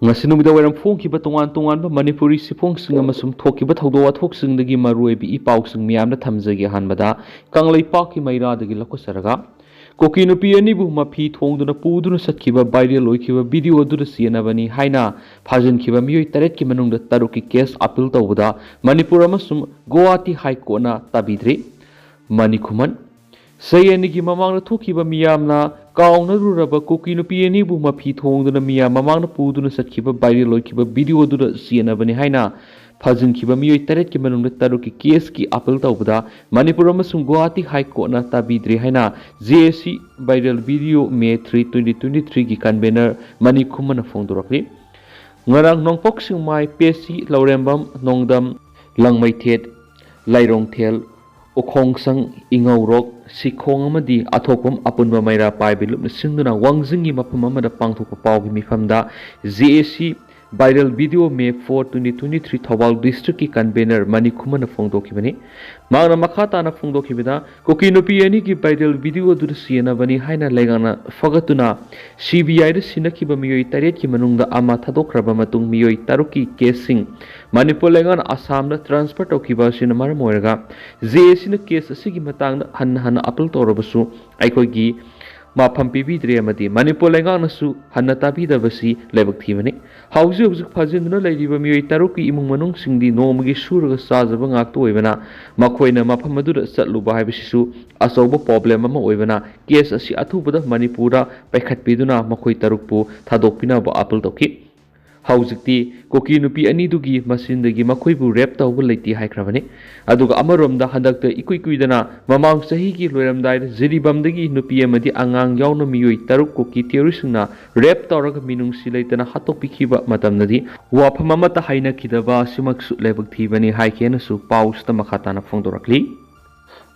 ngasi numida wairam phongkiba tongan manipuri siphongsing amasum thokiba thawdo wathoksingdagi maruibi ipausing miyamna thamjagi hanbada kanglei paki mairadagi lakosaraga Kuki nupi anibu mafi thongduna puduna satkiba viral oikiba video adura siyanabani haina phajinkiba miyoi taret ki manungda taruki case appeal tawbada Manipur amasum Guwahati High Court na tabidri Manikhuman Sayanigi mamangna thokiba miyamna kaungna ruraba Kuki nupi anibu mafi thongduna miyam mamangna puduna satkiba viral oikiba video adura siyanabani haina phajinkiba miyoi taret ki manungda taruki case ki appeal tawbada Manipur amasum Guwahati High Court na tabidri haina JSC viral video May 3 2023 gi convener Manikhuman phongdorakli ngarang nongpok singmai pesi laurembam nongdam langmaithet lairongthel okhongsang ingaurok sikhong amadi athokpam apunba maira paibilupna singduna wangjingi mafam amada pangthokpa pawgi mifamda JSC viral video May 4 2023 Thawal district ki convener Manikhuman phongdokibani magna makhata na phongdokibida Kuki nupi ani ki viral video dur siena bani haina legana fagatuna CBI da sinakiba miyoi taret ki manungda ama thadokraba matung miyoi taruki casing Manipur lengan Assam da transfer tokiba sina mar moiraga JSC na case asigi matang da han appeal torobasu aikogi mafam pibidre amadi Manipur lengangasu hanna tabidabasi lebak thibani hauzik phajinduna leiriba miyoi taruki imung manung singdi nomagi suraga sajaba ngakto oibana makhoina mafam adura chatluba haibasisu asoba problem ama oibana case asi athubada Manipura paikhatpiduna makhoi tarukpu thadokpina ba appeal toki hauzikti Kuki nupi anidugi masindagi makhoibu rap tawba leiti haikrabani aduga amaromda handakta ikuidana mamang sahi ki loiramdai jiribamdagi nupi amadi angang yauna miyoi taruk Kuki theorisingna rap tawraga minungsi leitana hatokpikhiba matamnadi wafam amata haina khidaba simaksu lebak thibani haikenasu pausta makhatana phongdorakli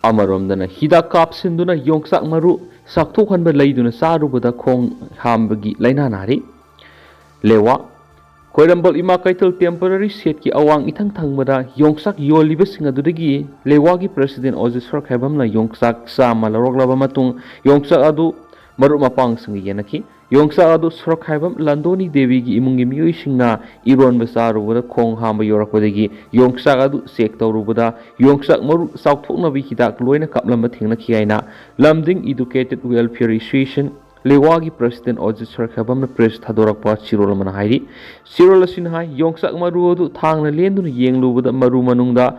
amaromdana hida kapsinduna yongsak maru saktokhanba leiduna sarubada khong hambagi laina nari lewa Koirambal ima kaital temporary set ki awang ithang thangmada yongsak yoliba singadudagi lewagi president Ozisar khabamna yongsak sama laroglaba matung yongsak adu maru mapang singi yanaki yongsak adu srok khabam landoni devi gi imungi miyoi singna iron basaru bada khong hamba yorakpadagi yongsak adu sek tawrubada yongsak maru saukthokna bi hidak loina kaplamba thingna khiaina lamding educated welfare association Lewagi President Ozisar Khabamna press Thadorakpa Chirol Mana Hairi Chirol Asinha Yongsak Maru Thangna Lenduna Yenglubada Maru Manungda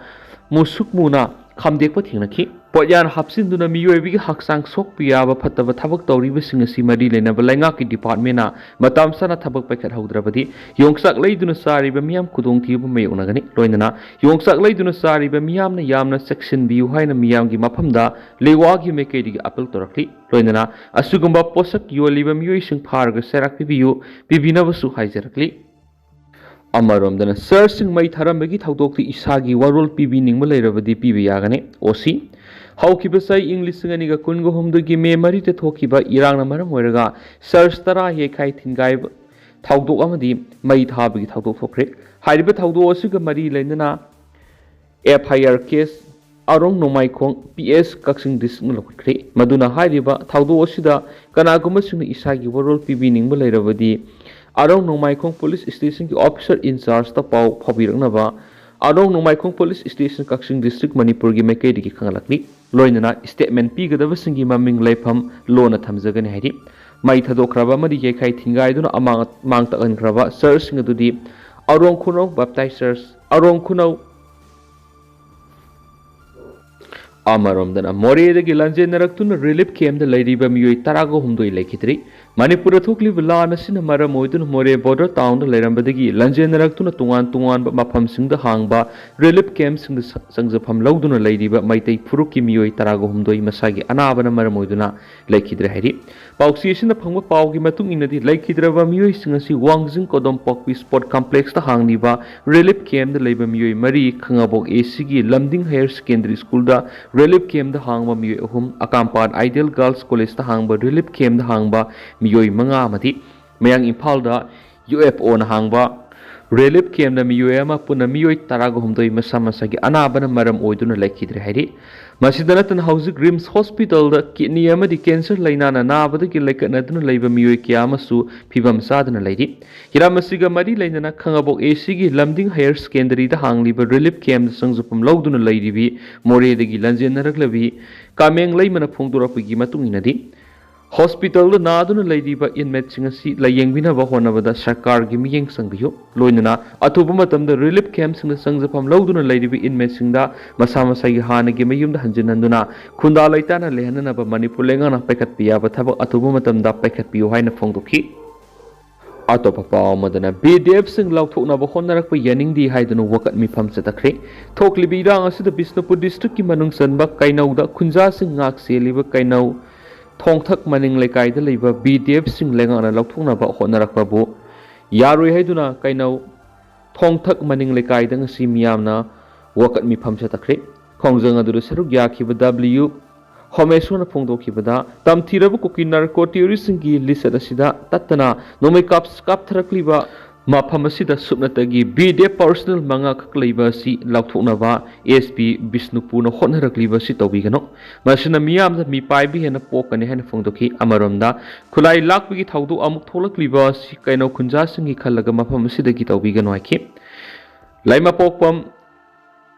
Musukmuna Khamdekpa Thingnaki Podyan Hapsinduna Miyobi Haksang Sokpiyaba Pataba Tabak Tauriba Singasi Mari Lenaba Leingak Departmenta Matam Sana Tabak Paket Haudrabadi Yongsak Leiduna Sariba Miam Kudong Tiba Mayonagani Loinana Yongsak Leiduna Sariba Miamna Yamna Section B Haina Miamgi Mapamda Lewagi Mekedi Apple Torakli Loinana Asugumba Posak Yoliba Miyoi Sing Parga Serak Pibiyu Pibinabasu Haizerakli Amaromdana Searching Mai Tharambagi Thaudokti Isagi Warol Pibi Ningma Leirabadi Pibi Yagane Osi Haukiba sai English nganiga kungo humdugi me mari te thokiba irangna maram oiraga search tara he khai thingai thaudok amadi mai thabagi thaudok thokre hariba thaudok asiga mari leinana FIR case arong nomai khong PS kaksing district lokre maduna hariba thaudok asida kanaguma sing isagi warol PB ningba leirabadi arong nomai khong police station ki officer in charge ta pau phabiraknaba arong nomai khong police station kaksing district Manipur gi mekai digi khangalakni loinana statement pigadaba singi maming leifam lona thamjagani hairi mai thadokraba madi yekai thingai duna amang mangta ankraba search singadudi arong khunau baptizers arong khunau amaromdana moredagi lanjenarakuna relief camp da leiriba miyoi tarago humdoi lekhitri Manipur thukli lana sina mara moidun more border town leirambadagi lanjenarakuna tungan mafam singda hangba relief camp singda sangjafam lauduna leiriba maitei phuruki miyoi tarago humdoi masagi anabana mara moiduna lekhidre hairi pausi sina phangba paugi matung inadi lekhidraba miyoi singasi wangjing kodom pokpi sport complex ta hangniba relief camp da leiba miyoi mari khangabok AC gi lamding higher secondary school da relief camp da hangba miyoi ahum akampan ideal girls college ta hangba relief camp da hangba miyoi manga amati mayang Imphal da UFO na hangba Relief camp na miyoy ama puna miyoy taraga humdoi masa masa gi anabana maram oiduna laikidre hairi masidana tan hauzik rims hospital da kidney ama di cancer laina na nabada gi laikana duna laiba miyoy kiyama su phibam sadana lairi hiramasiga mari lainana khangabok AC gi lamding higher secondary da hangliba relief camp sangjupum lauduna lairibi more da gi lanjen naraklabi kameng laimana phongdura gi matung inadi Hospital na aduna laidiba inmate singasi layengbina ba honabada sarkar gi miyeng sangbiyo loinana atuba matamda relief camp singda sangjapam lauduna laidibi inmate singda masa masa gi hana gi mayumda hanjinanduna khunda laitana lehanana ba manipur lengana paikat piya ba thaba atuba matamda paikat piyo haina phongdoki atopa paw madana BDF sing lauthokna ba honarak pa yaning di haidunu wakat mi pham chatakre thoklibi rang asida Bisnupur district ki manung sanba kainauda khunja sing ngak seliba kainau thongthak maning lekai da leiba BDF sing lengana lauthokna ba honarakpa bu yaroi haiduna kainau thongthak maning lekai da ngasi miyamna wakat mi phamcha takre khongjang adu saruk yakhiba W homesona phongdokhibada tamthirabu Kuki narco terrorist gi list asida tatana nomai kap tharakliba mafam asida supnatagi BDF personal manga khakleiba si lauthokna ba SP Bisnupur na honarakliba si tobigano masina miyam da mi paibi hena pokane hena phongdokhi amaramda khulai lakbi thaudu amuk tholakliba si kaino khunja singi khalaga mafam asida gi tobigano akhi laima pokpam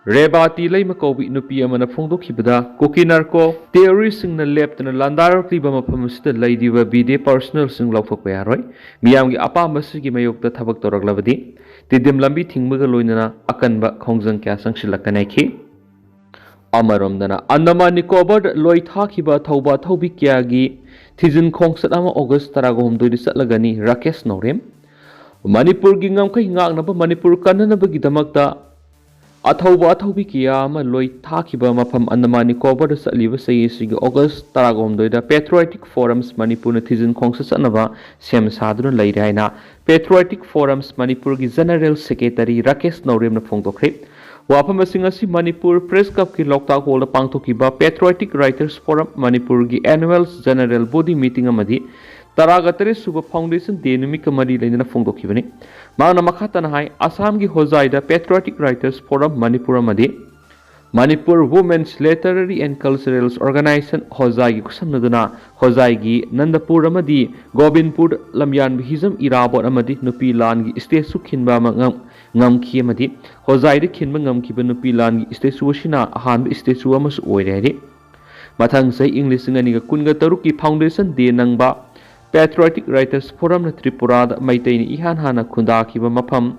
Rebati laima kobi nupi amana phongdokhibada Kuki narco terrorist sing na leptana landarakliba mafam asida laidiba BDF personal sing lauthokpa yaroi miyamgi apamba sigi mayokta thabak toraklabadi tidim lambi thingbaga loinana akanba khongjang kya sangsilakanai khi amaramdana Andaman Nicobar loi thakhiba thauba thaubi kya gi thijin khongsat ama August 13 satlagani Rakesh Norem Manipur gi ngamkai ngaknaba Manipur kananaba gi damakta Athaubi kiya ama loi thakiba mafam Andaman Nicobar da satliba sayisigi August 13 da Patriotic Forums Manipur na thijin khongsa sanaba sem saduna laire haina Patriotic Forums Manipur gi General Secretary Rakesh Norem na phongdokre wafam asingasi Manipur Press Club ki Loktak Hall da pangthokiba Patriotic Writers Forum Manipur gi Annual General Body Meeting amadi Taragatare Suba Foundation Day numika mari lainana phongdokhibani Mana makhatana hai Assam gi Hojai da Patriotic Writers Forum Manipur amadi Manipur Women's Literary and Cultural Organization Hojai gi kusamnaduna Hojai gi Nandapur amadi Gobindpur Lamyan Bihizam Irabot amadi nupi lan gi statue khinba ngamki amadi Hojai de khinba ngamkiba nupi lan gi statue sina ahan statue amas oire hari mathang sai English ngani ga kunga taruki Foundation Day nangba Patriotic Writers Forum na Tripura da maitayni ihan hana khunda khiba mafam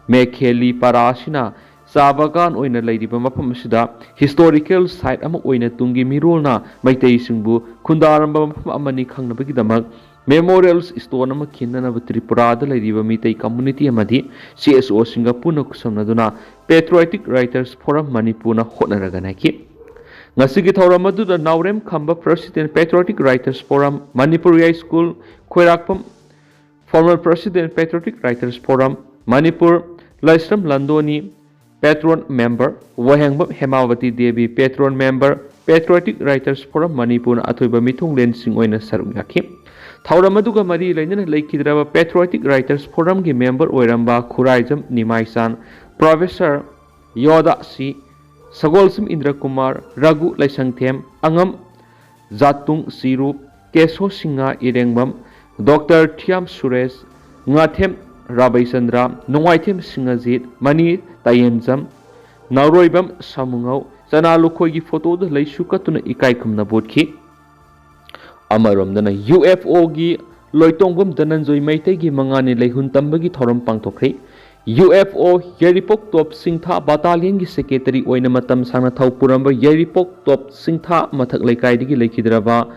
Mekheli Parasina Sabagan oina laidiba mafam asida historical site ama oina tungi mirolna maitai singbu khundaramba mafam amani khangnabagi damak memorials stone ama khinna Tripura da laidiba mitai community amadi CSO Singapore kusamnaduna Patriotic Writers Forum Manipur na honaraganaki Ngasigi thauramadu da Naurem Khamba President Patriotic Writers Forum Manipur High School Khoirakpam Former President Patriotic Writers Forum Manipur Laisram Landoni Patron Member Wahengbam Hemawati Devi Patron Member Patriotic Writers Forum Manipur Athoiba Mithung Len Sing oina saruk yakhi thauramadu ga mari lainana laikhidraba Patriotic Writers Forum gi member oiramba Khuraijam Nimaisan Professor Yoda C Sagolsim Indra Kumar, Raghu Laisangthem, Angam Zatung Sirup, Keso Singa Irengbam, Dr. Thiam Suresh, Ngathem Rabaisandra, Nungaithem Singazit, Mani Tayemzam, Nauroibam Samungau, Sanalukoi photo the Laisukatuna Ikaikum Nabutki Amaramdana UFO gi Loitongum Dananzoi Maitegi Mangani Lehun Tambagi Thoram Pangtokre UFO Yeripok Top Singtha Battalion gi Secretary oina matam sangna thau puramba Yeripok Top Singtha mathak laikai digi laikhidraba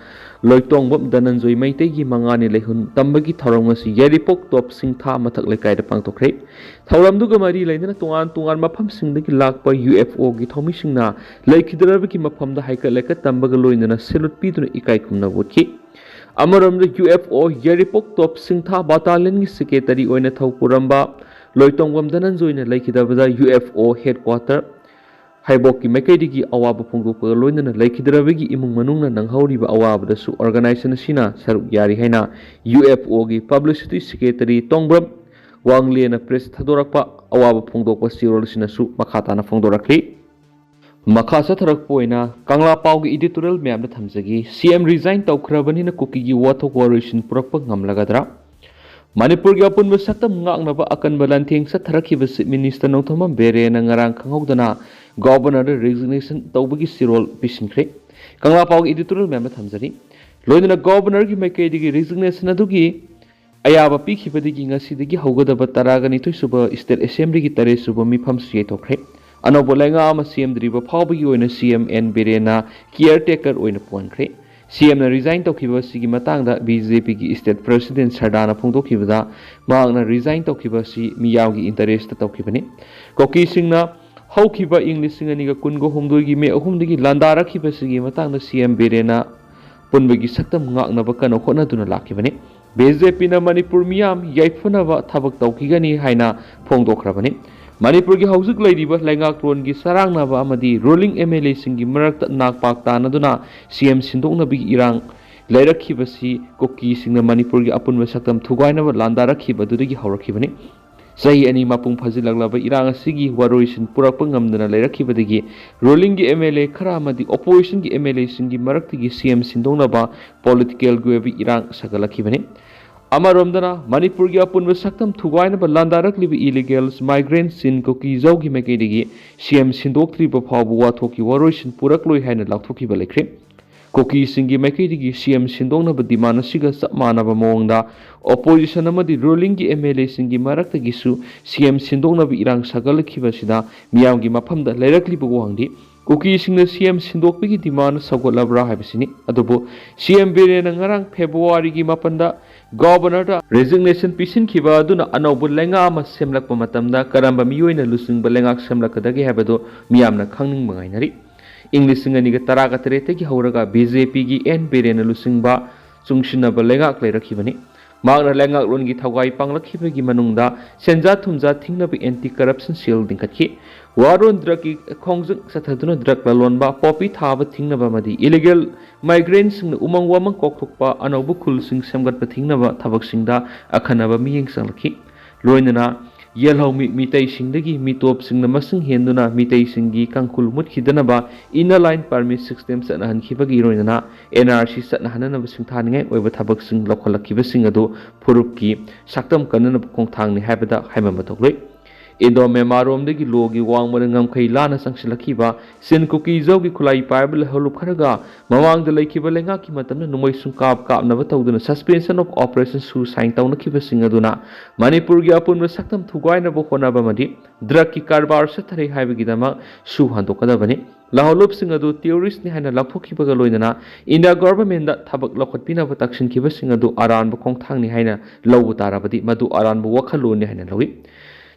Loitongbam Dananjoi Maitei gi mangani lehun tambagi thorongasi Yeripok Top Singtha mathak laikai da pangtokre thauramduga mari lainana tungan mafam singdagi lakpa UFO gi thomi singna laikhidraba ki mafam da haika leka tambaga loinana salute piduna ikai khumna botki amaramda UFO Yeripok Top Singtha Battalion gi Secretary oina thau puramba Loitongwam Dananjoina Laikidabada UFO headquarter Haiboki Makaidigi Awaba Pungupa Loinana Laikidravigi Imung Manuna Nanghauriba Awaba Su Organization Sina Saruk Yari Haina UFO gi Publicity Secretary Tongbram वांगलेना press थदोरक्पा अवाब फोंदोकपा सिरोलसिनसु मखाताना फोंदोरखली मखा चथरक्पोइना कांगला पाउगी एडिटोरियल मैम थमजगी सीएम रिजाइन तौखराबनिना कुकी वाथोक वारोइसिन पुरक्पा ngamlagadra Manipur gi apun saktam ngaknaba akanba lantheng satharakiba Chief Minister Nongthoma Berena ngarang khanghodana Governor resignation tawbagi sirol pisinkre Kangla Pau editorial member thamjari loidana Governor gi maikaidigi resignation adugi ayaba pikhibadigi ngasidigi haugadaba taragani toisuba State Assembly gi tare suba mifam siyai tokre anobo lenga ama CM driba phawbagi oina CM N Biren caretaker oina poinkre CM na resign tokhiba sigi matangda BJP gi state president Sardana phongdokhibada maangna resign tokhiba si miyawgi interest tokhibani Kuki singna hawkhiba English singani ga kungo homdoi gi me ahumdigi landarakhiba sigi matangda CM Birena punbagi saktam ngaknaba kano khona duna lakhibani BJP na Manipur miyam yaifnaba thabak tawkhigani haina phongdokhrabani Manipur gi haujuk leidiba Leingak ron gi sarangnaba amadi ruling MLA singi marakta nakpak tanaduna CM sindoknabi irang leirakhibasi Kuki singna Manipur gi apunba saktam thugainaba landarakhiba dudagi hawrakhibani sahi ani mapung phajilaglaba irang asigi waroisin purakpa ngamdana leirakhibadagi ruling gi MLA khara amadi opposition gi MLA singi maraktigi CM sindoknaba political guebi irang sagalakhibani Amaromdana Manipur gi apunba saktam thugainaba landaraklibi illegals migrants in Kuki zawgi mekaidigi CM sindoktriba phawbu wathoki waroisin purakloi haina lakthokiba lekre Kuki singi mekaidigi CM sindoknaba demand asiga sapmanaba mawngda opposition amadi ruling gi MLA singi maraktagi su CM sindoknaba irang sagalakhiba miyamgi mafamda leirakliba wangdi Kuki singna CM sindokpigi demand sagotlabra haibasini adubu CM Birena ngarang February gi mapanda Governor da resignation pisin khiba aduna anobu lenga ama semlakpa matamda karamba miyoina lusingba lengak semlakadagi habado miyamna khangning mangainari English singani ga taraga terete gi hauraga BJP gi N Biren lusingba chungsinaba lengak leirakhibani magna lengak lon gi thawgai panglakhibagi manungda senja thumja thingnabi anti corruption cell dingkhathi waron drug khongjung sathaduna drug lalonba popi thaba thingnaba madi illegal migrants sing umang wamang kokthokpa anobu khulsing semgatpa thingnaba thabaksingda akhanaba miyeng sanglakhi loinana yelhomi mitei singdagi mitop singna masing henduna mitei singi kangkul muthidanaba inner line permit system sanahan khibagi roinana NRC sanahanana singthaningai oiba thabak sing lokhalakhiba sing adu phurupki saktam kanana khongthangni habada haimamatok Indo memarom degi logi wang manangam kai lana sangsilakhiba sin Kuki zawgi khulai paibal halup kharaga mawang da laikhiba lenga ki matamna numai sungkap kapnaba tawduna suspension of operation su sign tawna khiba singaduna Manipur gi apunba saktam thugaina bo honaba madi drug ki karbar sathare haibagi dama su handokadabani laholop singadu terrorist ni haina laphokhiba ga loinana India government da thabak lokhatpina ba taksin khiba singadu aran ba khongthang ni haina lobu tarabadi madu aran ba wakhalon ni haina lowi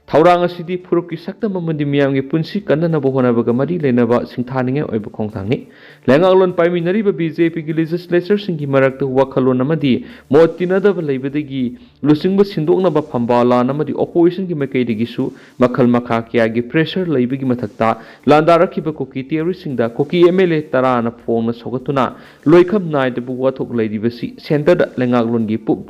Thaurang asidi phurukki saktam amadi miyamgi punsi kannanaba honabaga mari leinaba singthaningai oiba khongthangni lengaklon paiminariba BJP gi legislature singi marakta wakhalon amadi motinadaba leibadagi lusingba sindoknaba phambala namadi opposition gi makaidagi su makhal makha kya gi pressure leibagi mathakta landarakhiba Kuki terrorist Kuki MLA tarana phongna sogatuna loikham naidabu wathok leidibasi center da lengaklon gi pup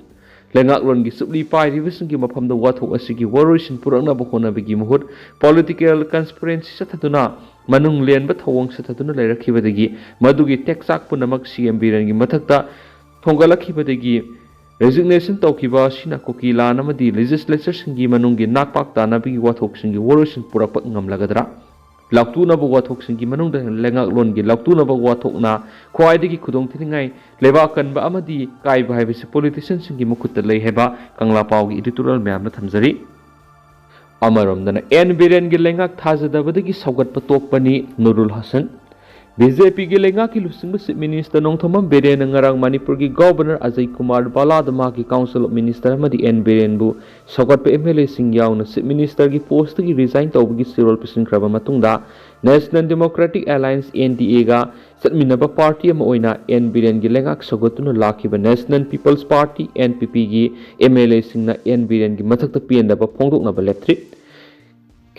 Lengaklon gi subli pai rivising gi mafamda wathok asigi waroisin purakna bokhona bigi muhut political conspiracy sathaduna manung lenba thawang sathaduna leirakhibadagi madugi teksak punamak CM Biren gi mathakta thonggalakhibadagi resignation tawkhiba sina Kuki lan amadi legislature singi manunggi nakpak tanabigi wathok singi waroisin purakpa ngamlagadra Laktuna ba wathok singi manungda lengaklon gi laktuna ba wathokna khwaidagi khudong thiringai lebakan ba amadi kai ba haibisi politician singi mukutta lei heba Kangla Pau gi editorial ma'am na thamjari Amaramdana N Biren gi lengak thajadabadagi saogatpa tokpani Nurul Hasan BJP gi lengak ki lusingba Chief Minister Nongthoma Biren ngarang Manipur gi Governor Ajay Kumar Baladama gi Council of Minister amadi N Biren bu saogatpa MLA sing yauna Chief Minister gi post gi resign tawbagi sirol pisinkraba matungda National Democratic Alliance NDA ga satminaba party ama oina N Biren gi lengak saogatuna lakhiba National People's Party NPP gi MLA singna N Biren gi mathakta piendaba phongdoknaba lepthri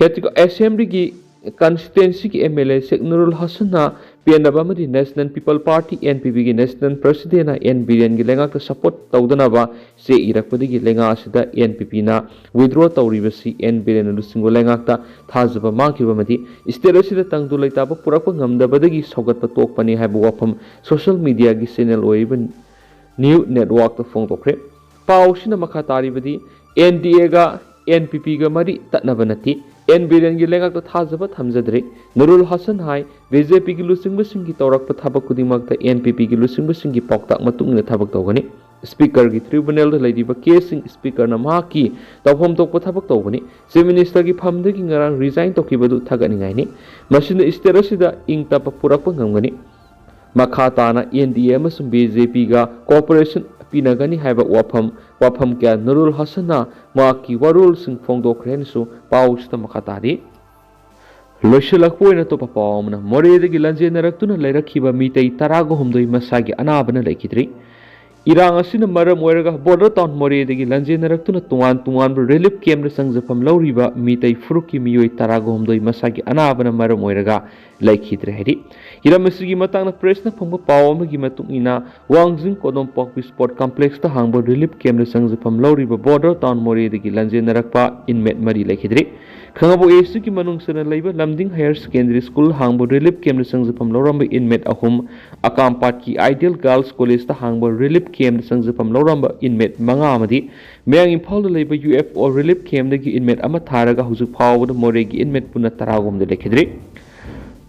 Khetiko Assembly gi constituency ki MLA Sheikh Nurul Hasan na पेनब national people party NPP की national president N Biren Leingak support तौदनबा चे इरकपदगी लेंगा असिदा NPP ना withdraw तौरीबसी N Biren लुसिंगो लेंगाक थाजब मांखिबमदी स्टेट असिदा तंगदु लेताब पुरक ngमदबदगी सौगतप तोकपनी हाइब वाफम सोशल मीडिया की चैनल ओइबन न्यू नेटवर्क फोंदोखरे पाउसिना मखा तारिबदी NDA गा NPP गा मरी तत्नब नति N Biren Leingak थाजब थमजद्रे नुरुल हसन हाई BJP की लुसिंगबसिंगी तौरक थबक खुदिमक NPP की लुसिंगबसिंगी पाउताक मतुंगना थबक तौगनी स्पीकर की ट्रिब्यूनल लेदीब केसिंग स्पीकर ना की तौफम तोप थबक तौगनी चीफ मिनिस्टर की फमदगी ngarang रिजाइन तौखिबदु थगनिंगाइनी मसिन स्टेट असिदा इंग तप पुरक ngमगनी मखा ताना NDA अमसुं BJP गा कोऑपरेशन पीनगनी हाइब वाफम क्या नुरुल हसना माकी वरुल सिंह फोंदोखरेनसु पाउस मखा तारी लोइसलकपोइना तो पावमना मोरेदगी लंजेनरक्तुना लेरखिबा मितै तरागो हमदोई मसागी अनाबना लेखिद्री इरांग असिना मरम ओइरगा बॉर्डर टाउन मोरेदगी लंजेनरक्तुना तुआन रिलीफ कैम्प संजफम लौरिबा मितै फुरुकी मियोई तरागो हमदोई मसागी अनाबना मरम ओइरगा लेखिद्रे हेरी हिरमसिगी मतांगना प्रेसना फंगबा पावमगी मतुंगिना वांगजिंग कोदम पॉक स्पोर्ट कॉम्प्लेक्स ता हांगबा रिलीफ कैम्प संजफम लौरिबा बॉर्डर टाउन मोरेदगी लंजेनरकपा इनमेट मरी लेखिद्रे खंगबो एसु की मनुंगसना लैबा लमदिंग हायर सेकेंडरी स्कूल हांगबो रिलीफ कैम्प संजफम लौरंबा इनमेट अहुम अकामपाट की आइडियल गर्ल्स कॉलेज ता हांगबा रिलीफ कैम्प संजफम लौरंबा इनमेट मंगा अमदी मयांग इम्फाल लैबा UFO रिलीफ कैम्प दगी इनमेट अमा थारगा हुजुक फावबदा मोरेगी इनमेट पुना तरागोम दे लेखिद्रे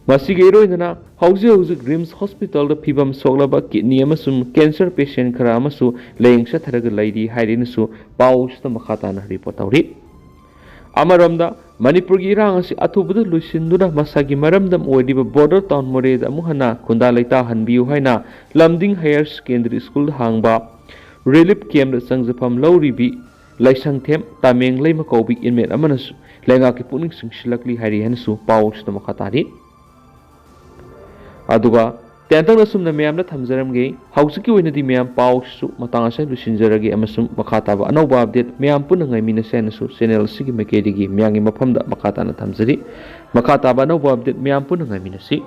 मसिगे इरोइनना हौजिक रिम्स हॉस्पिटल फिबम सोगलबा किडनी अमसुम कैंसर पेशेंट खरा अमसु लेंगसा थरग लैदी हाइरिनसु पाउस त मखाताना रिपोर्ट तौरी अमरमदा मणिपुर की इरांग असी अथुबद लुसिंदुना मसागी मरमदम ओइदिबा बॉर्डर टाउन मोरेद अमुहना खुंदा लैता हनबियु हाइना लमदिंग हायर सेकेंडरी स्कूल हांगबा रिलीफ कैम्प संजफम लौरिबी लाइसंगथेम तामेंग लैमा कौबी इनमेट अमनसु लेंगा की पुनिंग सिंगसिलकली हाइरि हनसु पाउस त मखातारी अदुगा तेंतंग असुमना मैम थमजरमगे हौजिकी ओइनदी मैम पाउसु मतांगसे लुसिंजरगे अमसुम मखाताबा अनौबा अपडेट मैम पुनंगाई मिनसेनसु चैनल सिगी मकेदिगी म्यांगी मफमदा मखाताना थमजरी मखाताबा अनौबा अपडेट मैम पुनंगाई मिनसी